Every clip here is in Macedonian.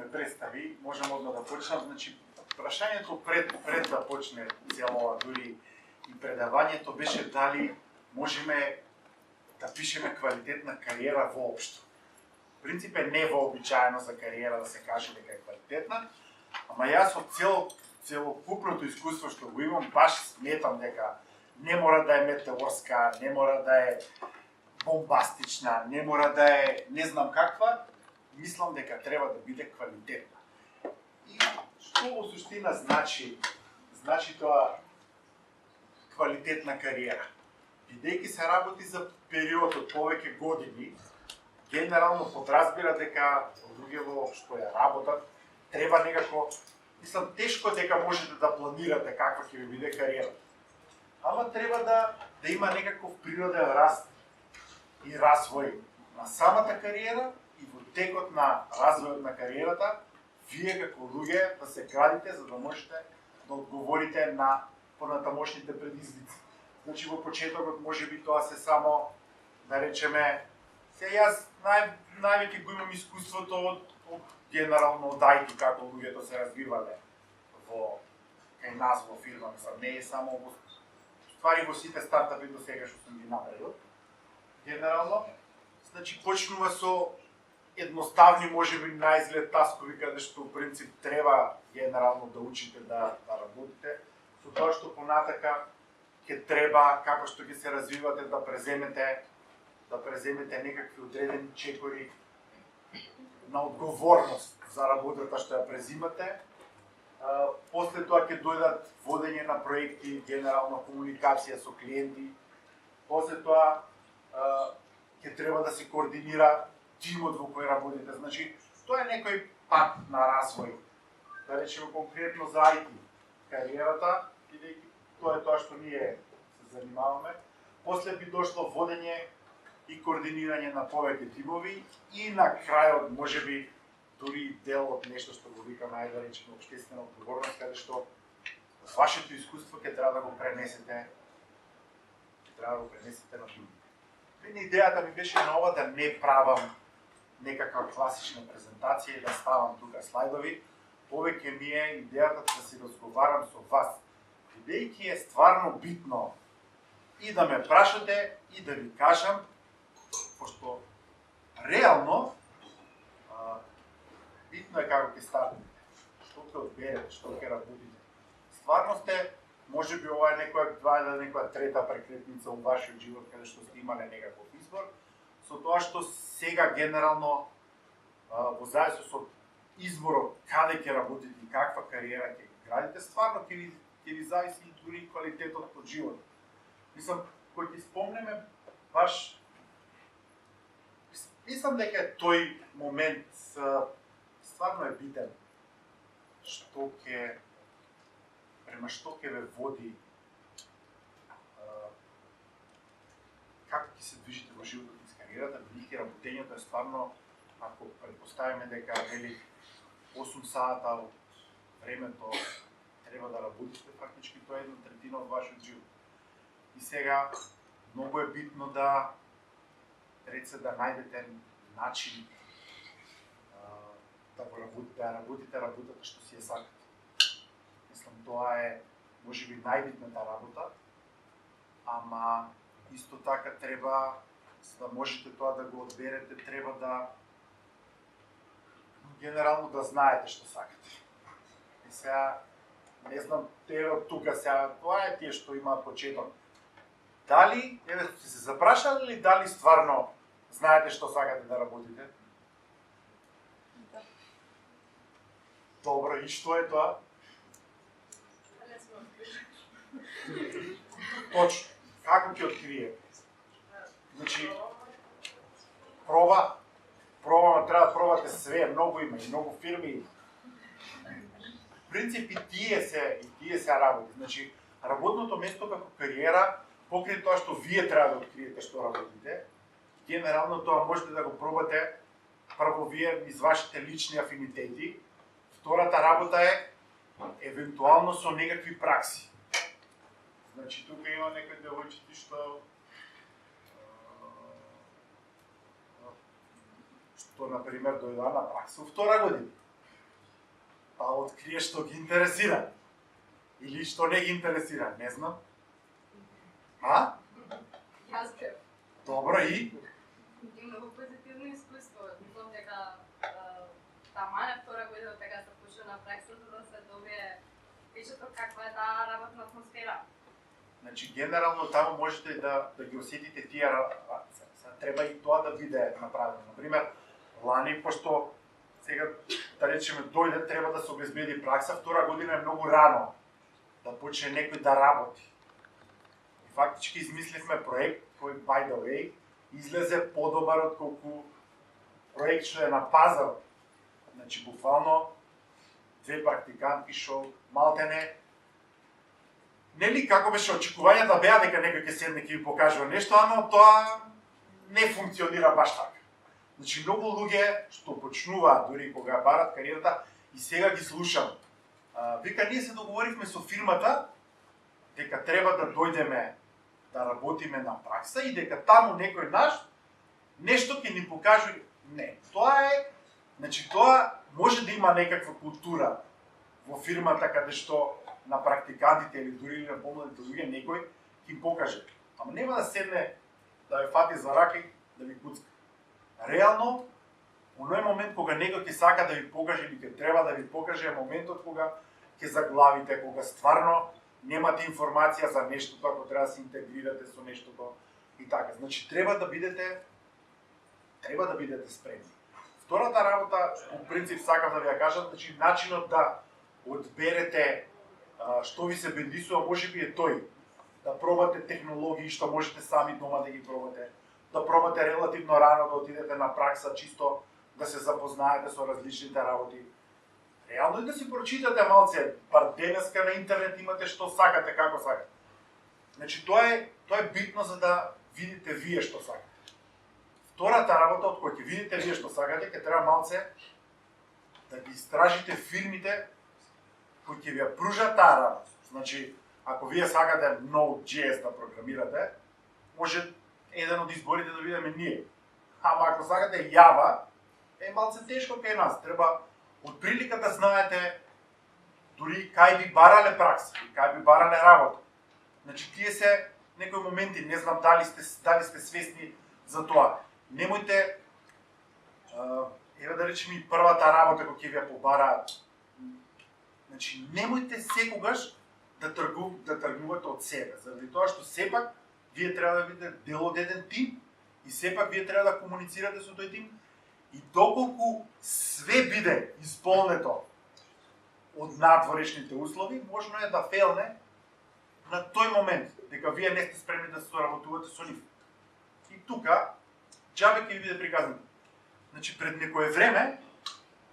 ме представи, можам одно да почнам. Значи, прашањето пред да почне цело дури и предавањето беше дали можеме да пишеме квалитетна кариера воопшто. В принцип е невообичаено за кариера да се каже дека е квалитетна, ама јас од целокупното искуство што го имам, баш сметам дека не мора да е метеорска, не мора да е бомбастична, не мора да е не знам каква, мислам дека треба да биде квалитетна. И што во суштина значи тоа квалитетна кариера? Бидејќи се работи за период од повеќе години, генерално подразбира дека луѓето што ја работат треба некако, мислам, тешко дека можете да планирате каква ќе ви биде кариерата. Ама треба да има некаков природен раст и развој на самата кариера и во текот на развојот на кариерата, вие како луѓе да се градите за да можете да одговорите на понатамошните предизвици. Значи во почетокот можеби тоа се само, да речеме, јас највеќе го имам искуството од генерално од IT, како луѓето се развивале кај нас во фирма, не е само во ствари во сите стартапи до сега што сум ги направил. Генерално, значи почнува со едноставни, можеби на изглед таскови, каде што в принцип треба генерално да учите да работите, со тоа што понатака ќе треба, како што ќе се развивате, да преземете некакви одредени чекори на одговорност за работата што ја презимате. После тоа ќе дојдат водење на проекти, генерална комуникација со клиенти. После тоа ќе треба да се координира тимот во кој работите. Значи, тоа е некој пат на развој. Да речеме конкретно за IT кариерата, бидејќи тоа е тоа што ние се занимаваме. После би дошло водење и координирање на повеќе тимови и на крајот можеби дури дел од нешто што го викаме, ајде да речеме општествена одговорност, каде што вашето искуство ќе треба да го пренесете на другите. Мене идејата ми беше на ова да не правам некаква класична презентација и да ставам тука слайдови, повеќе ми е идејата да си разговарам со вас, бидејќи е стварно битно и да ме прашате и да ви кажам, пошто реално битно е како ќе стартите, што ќе одберете, што ќе работите. Стварно сте, можеби ова е некоја трета прекретница во вашиот живот каде што сте имале некаков избор, со тоа што сега генерално во заедно со изборот каде ќе работите и каква кариера ќе градите, стварно ќе ви зависи и дури квалитетот од животот. Мислам, кој ќе спомнеме баш, мислам дека тој момент стварно е битен, према што ќе ве води, како ќе се движите во животот и кариерата, бидејќи работењето е стварно, ако предпоставиме дека 8 сата од времето треба да работите, фактички тоа е 1/3 од вашиот живот. И сега многу е битно да најдете начин да работите работата што си ја сакате. Мислам, тоа е можеби најбитната работа, ама исто така треба, за да можете тоа да го одберете, треба да генерално да знаете што сакате. И сега, не знам, еве тука сега, тоа е тие што имаат почеток. Дали, еве сте се запрашали ли дали стварно знаете што сакате да работите? Да. Добро, и што е тоа? Точно. Како ќе открие? Значи, пробаме, треба да пробате све, многу има и многу фирми. В принцип и тие се работи. Значи, работното место како кариера, покрај тоа што вие треба да откриете што работите, генерално тоа можете да го пробате прво вие из вашите лични афинитети. Втората работа е евентуално со некакви пракси. Значи, тука има некои девојчици што например дојдоа на пракса во втора година. Па откриеш што ги интересира. Или што не ги интересира, не знам. А? Јас бев. Добро и? Многу позитивно искуство. Мислам дека тамане втора година така се почна на пракса за да се добие впечаток каква е таа работна атмосфера. Значи генерално таму можете да ги осетите тие треба и тоа да биде направено. Например, лани пошто сега да речеме дојде треба да се обезбеди пракса, втора година е многу рано да почне некој да работи. И фактички измисливме проект кој by the way излезе подобар од колку проект што е на пазар. Значи буквално две практикантки што малтене нели како беше очекувањата беа дека некој ќе седне ќе ви покажува нешто, ама тоа не функционира баш така. Значи многу луѓе што почнуваат дури кога барат кариерата и сега ги слушам. Вика ние се договоривме со фирмата дека треба да дојдеме да работиме на пракса и дека таму некој наш нешто ќе ни покаже. Не, тоа е, значи тоа може да има некаква култура во фирмата каде што на практикантите или дури на помладите луѓе некој ќе им покаже. Ама нема да седне да ве фати за рака и да ви куцка. Реално, оној момент кога некој ќе сака да ви покаже или ќе треба да ви покаже е моментот кога ќе заглавите, кога стварно немате информација за нештото, ако треба да се интегрирате со нештото и така. Значи треба да бидете спремни. Втората работа, по принцип сакам да ви ја кажам, значи начинот да одберете што ви се бендисува, можеби е тој да пробате технологии што можете сами дома да ги пробате, да пробате релативно рано да отидете на пракса, чисто да се запознаете со различните работи. Реално и да си прочитате малце, бар денеска на интернет имате што сакате, како сакате. Значи тоа е битно за да видите вие што сакате. Втората работа од која ќе видите вие што сакате, ќе треба малце да ги истражите фирмите кои ќе ви ја пружат таа работа. Значи, ако вие сакате Node.js да програмирате, може еден од изборите да видиме ние. Ама ако сакате Java, е малце тешко кај нас. Треба од прилика да знаете дури кај би барале пракса, кај би барале работа. Значи, тие се некои моменти, не знам дали сте свесни за тоа. Немојте, еве да речеме и првата работа која ќе ви ја побараат. Значи, немојте секогаш да тргнувате од себе, заради тоа што сепак вие треба да бидете дел од еден тим и сепак вие треба да комуницирате со тој тим и доколку све биде исполнето од надворешните услови, можно е да фейлне на тој момент, дека вие не сте спремни да соработувате со нив. И тука џабе ќе ви биде приказано. Значи пред некое време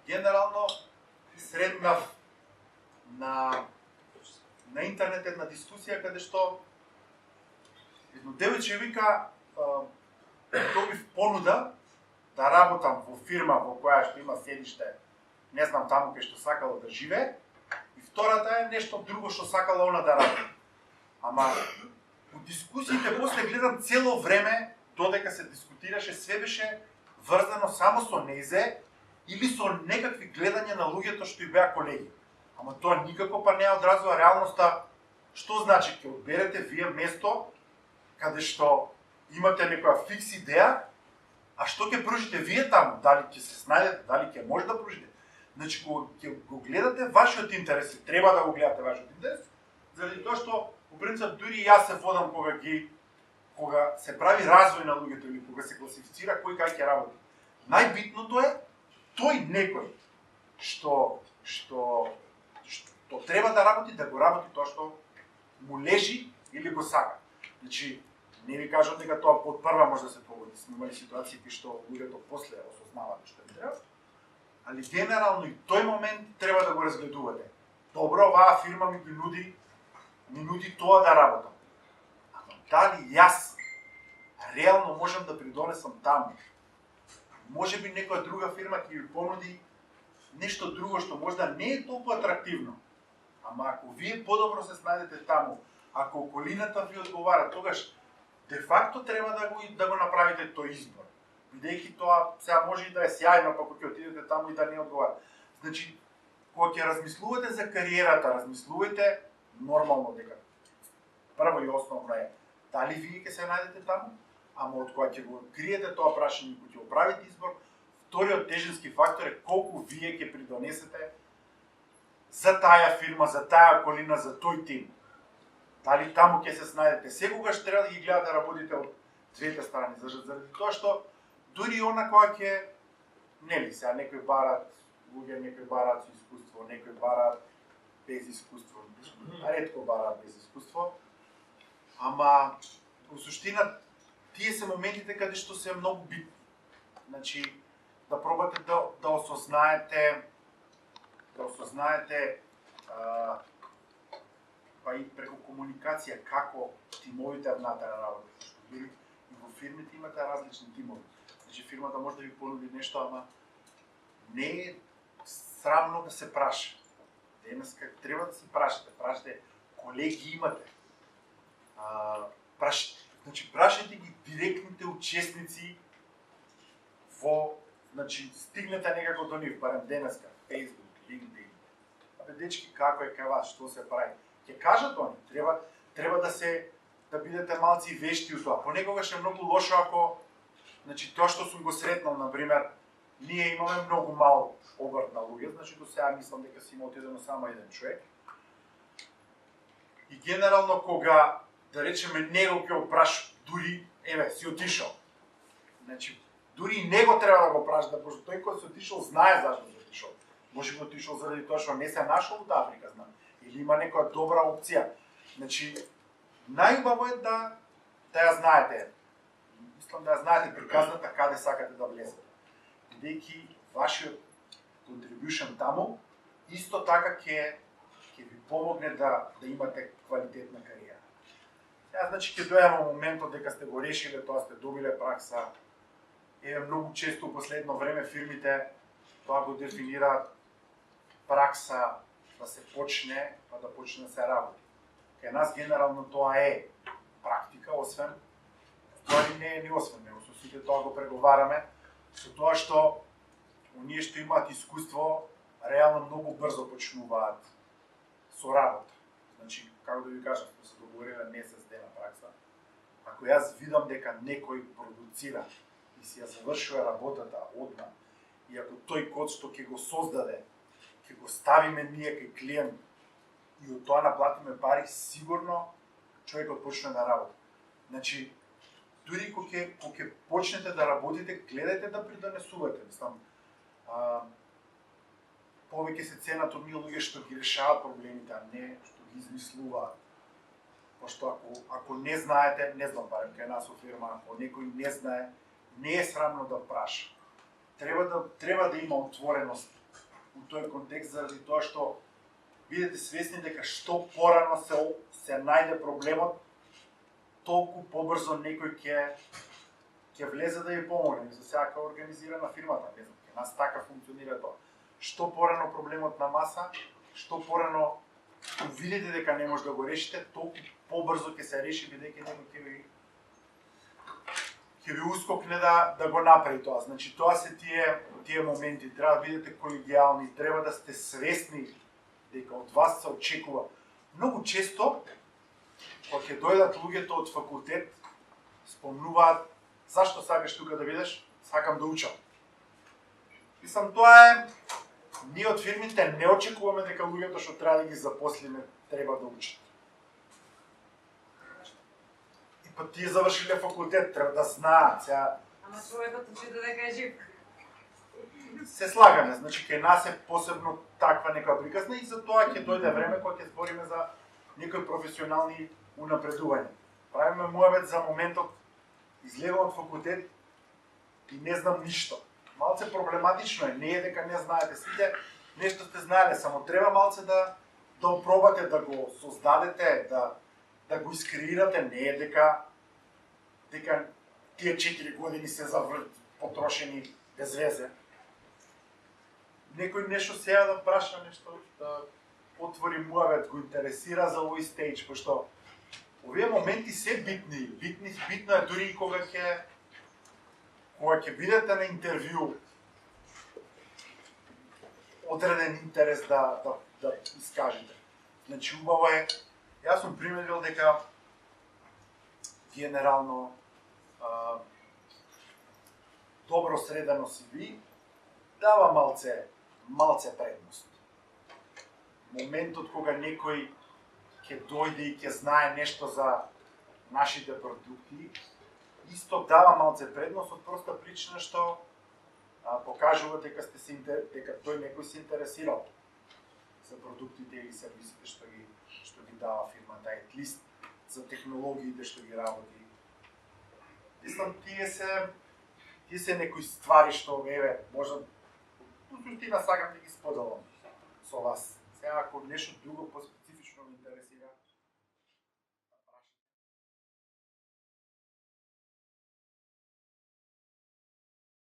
генерално среднав на интернет една дискусија каде што едно девојче вика добив понуда да работам во фирма во која што има седиште, не знам таму кај што сакала да живее, и втората е нешто друго што сакала она да работи. Ама во дискусиите после гледам цело време додека се дискутираше, све беше врзано само со незе или со некакви гледања на луѓето што и беа колеги. Ама тоа никако па не одразува реалноста. Што значи ќе одберете вие место каде што имате некоја фикс идеја, а што ќе пружите вие таму? Дали ќе се снајдете, дали ќе може да пружите? Значи кога ќе го гледате вашиот интерес, треба да го гледате вашиот интерес, заради тоа што по принцип дури јас се водам кога се прави развој на луѓето или кога се класифицира кој кај ќе работи. Најбитното е тој некој што треба да работи тоа што му лежи или го сака. Значи, не ви кажам дека тоа под прва може да се погоди. Сме имали ситуации кај што луѓето после осознаваат што им треба, али генерално и тој момент треба да го разгледувате. Добро, оваа фирма ми нуди тоа да работам. Ама дали јас реално можам да придонесам таму? Може би некоја друга фирма ќе ви понуди нешто друго што можда не е толку атрактивно. Ама ако вие подобро се снајдете таму, ако околината ви одговара, тогаш де факто треба да го направите тој избор. Бидејќи тоа сега може и да е сјајно, па ќе отидете таму и да не одговара. Значи, кога ќе размислувате за кариерата, размислувате нормално дека прво и основно е дали вие ќе се најдете таму, ама од кога ќе го откриете тоа прашање и ќе го правите избор, вториот тежински фактор е колку вие ќе придонесете за таа фирма, за таа околина, за тој тим. Дали таму ќе се снајдете? Секогаш треба да ги гледате да работите од двете страни, заради тоа што дури она кога ќе нели сега некои барат луѓе, некои барат со искуство, некои барат без искуство, ретко барат без искуство, ама во суштина тие се моментите каде што се многу битни. Значи да пробате да осознаете па и преку комуникација како тимовите внатре работат. И во фирмите имате различни тимови. Значи фирмата може да ви понуди нешто, ама не е срамно да се праша. Денеска треба да се прашате. Прашате колеги имате. Прашате ги директните учесници во, стигнете некако до нив, барем денеска, Facebook, LinkedIn. Абе дечки, како е кај вас, што се прави? Ќе кажат они, треба да бидете малци вешти у тоа. Понекогаш е многу лошо ако тоа што сум го сретнал, например, ние имаме многу мал обрт на луѓе, до сега мислам дека си има отидено само еден човек. И генерално кога, да речеме, него ќе го праш, дури, си отишол. Дури и него треба да го праш, пошто тој кој си отишол знае зашто си отишол. Може би отишол заради тоа што не се нашол од Африка, знам. Или има некоја добра опција. Најубаво е да ја знаете. Мислам да ја знаете приказната каде сакате да влезете. Бидејќи вашиот contribution таму, исто така ќе ви помогне да имате квалитетна кариера. Ќе дојдеме моментот дека сте го решиле тоа, сте добиле пракса. Многу често во последно време фирмите тоа го дефинираат пракса да се почне, па да почне да се работи. Кај нас генерално тоа е практика, освен не е освен, него со сите тоа го преговараме, со тоа што оние што имаат искуство реално многу брзо почнуваат со работа. Како да ви кажам, се договориле месец дена пракса. Ако јас видам дека некој продуцира и си ја завршува работата одма, и ако тој код што ќе го создаде, ќе го ставиме ние кај клиент и од тоа наплатиме пари, сигурно човекот почне да работи. Дури кога ќе почнете да работите, гледајте да придонесувате. Повеќе се ценат од ние луѓе што ги решаваат проблемите, а не што ги измислуваат. Пошто ако не знаете, не знам, барем кај нас во фирма, ако некој не знае, не е срамно да праша. Треба да има отвореност у тој контекст, заради тоа што бидете свесни дека што порано се најде проблемот, толку побрзо некој ќе влезе да ја помогне. За сега како организирана фирмата, не знам, кај нас така функционира тоа. Што порано проблемот на маса, што порано видите дека не може да го решите, толку побрзо ќе се реши, бидејќи некој ќе ви ускокне да го направи тоа. Тоа се тие моменти, треба да бидете колегијални, треба да сте свесни дека од вас се очекува. Многу често, кога ќе дојдат луѓето од факултет, спомнуваат зашто сакаш тука да бидеш, сакам да учам. Мислам, тоа е, ние од фирмите не очекуваме дека луѓето што треба да ги запослиме треба да учат. И па тие завршиле факултет, треба да знаат. Ама човекот учи додека е жив. Се слагаме, кај нас е посебно таква некоја приказна и за тоа ќе дојде време кога ќе збориме за некои професионални унапредувања. Правиме муабет за моментот, излегам од факултет и не знам ништо. Малце проблематично е, не е дека не знаете, сите нешто сте знаеле, само треба малце да опробате, да го создадете, да го искреирате, не е дека тие 4 години се потрошени без везе. Некој нешто сега да праша нешто, да отвори муабет, го интересира за овој стејдж, пошто овие моменти се битни. Битно е дури и кога ќе бидете на интервју од одреден интерес да искажете. Значи убаво е, јас сум приметил дека генерално добро средено CV дава малце предност. Моментот кога некој ќе дојде и ќе знае нешто за нашите продукти, исто дава малце предност од проста причина што покажува дека тој некој се интересирал за продуктите или сервисите што ги дава фирмата, at least за технологиите што ги работи. Мислам, тие се некои ствари што можам сакам да ги споделам со вас. Сега ако нешто друго по-специфично ме интересира,